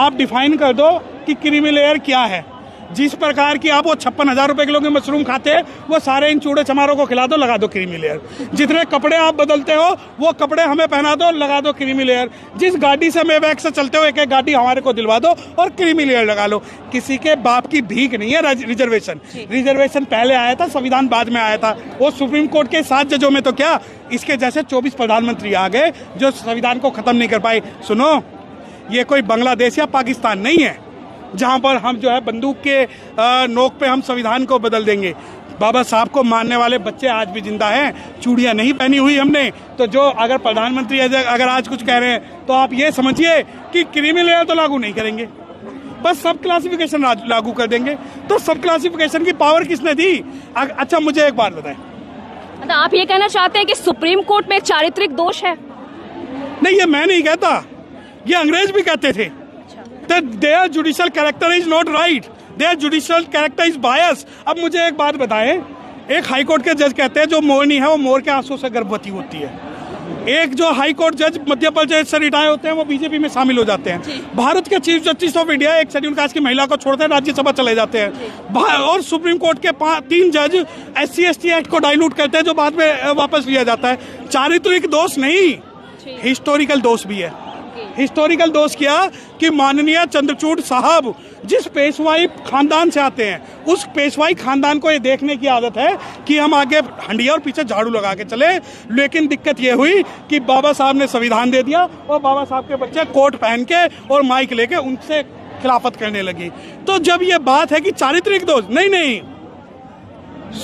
आप डिफाइन कर दो कि क्रीमी लेयर क्या है। जिस प्रकार की आप वो 56,000 रुपए किलो के मशरूम खाते हैं, वो सारे इन चूड़े चमारों को खिला दो, लगा दो क्रीमी लेयर। जितने कपड़े आप बदलते हो वो कपड़े हमें पहना दो, लगा दो क्रीमी लेयर। जिस गाड़ी से मेवैक से चलते हो, एक एक गाड़ी हमारे को दिलवा दो और क्रीमी लेयर लगा लो। किसी के बाप की भीख नहीं है रिजर्वेशन। रिजर्वेशन पहले आया था, संविधान बाद में आया था। वो सुप्रीम कोर्ट के 7 जजों में तो क्या, इसके जैसे 24 प्रधानमंत्री आ गए जो संविधान को खत्म नहीं कर पाए। सुनो, ये कोई बांग्लादेश या पाकिस्तान नहीं है जहां पर हम जो है बंदूक के नोक पे हम संविधान को बदल देंगे। बाबा साहब को मानने वाले बच्चे आज भी जिंदा हैं, चूड़ियां नहीं पहनी हुई हमने। तो जो अगर प्रधानमंत्री अगर आज कुछ कह रहे हैं तो आप ये समझिए कि क्रीमी लेयर तो लागू नहीं करेंगे, बस सब क्लासिफिकेशन लागू कर देंगे। तो सब क्लासिफिकेशन की पावर किसने दी? अच्छा मुझे एक बात बताएं, तो आप ये कहना चाहते हैं कि सुप्रीम कोर्ट में चारित्रिक दोष है? नहीं, ये मैं नहीं कहता, ये अंग्रेज भी कहते थे। Their judicial character is not right. Their judicial character is bias. अब मुझे एक बात बताएं, एक हाई कोर्ट के जज कहते हैं जो मोरनी है वो मोर के आंसू से गर्भवती होती है। एक जो हाई कोर्ट जज मध्य प्रदेश से रिटायर होते हैं वो बीजेपी में शामिल हो जाते हैं। भारत के चीफ जस्टिस ऑफ इंडिया एक शेड्यूल कास्ट की महिला को छोड़ते हैं, राज्यसभा चले जाते हैं। और सुप्रीम कोर्ट के 3 जज SC/ST एक्ट को डाइल्यूट करते हैं जो बाद में वापस लिया जाता है। चारित्रिक दोष नहीं, हिस्टोरिकल दोष भी है। हिस्टोरिकल दोष किया कि माननीय चंद्रचूड़ साहब जिस पेशवाई खानदान से आते हैं, उस पेशवाई खानदान को ये देखने की आदत है कि हम आगे हंडिया और पीछे झाड़ू लगा के चले। लेकिन दिक्कत ये हुई कि बाबा साहब ने संविधान दे दिया और बाबा साहब के बच्चे कोट पहन के और माइक लेके उनसे खिलाफत करने लगी। तो जब ये बात है कि चारित्रिक दोष, नहीं,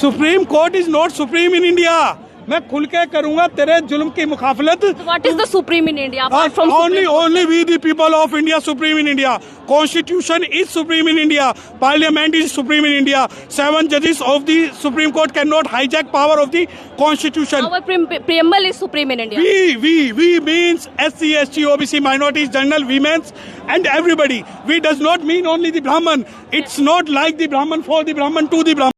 supreme court is not supreme in India. मैं खुल के करूंगा तेरे जुल्म की मुखाफलत। What is the supreme in India? Only we the people of India supreme in India. Constitution is supreme in India. Parliament is supreme in India. 7 judges of the Supreme Court cannot hijack power of the Constitution. Our preamble is supreme in India. We means SC, ST, OBC, minorities, general, women's and everybody. We does not mean only the Brahman. It's not like the Brahman for the Brahman to the Brahman.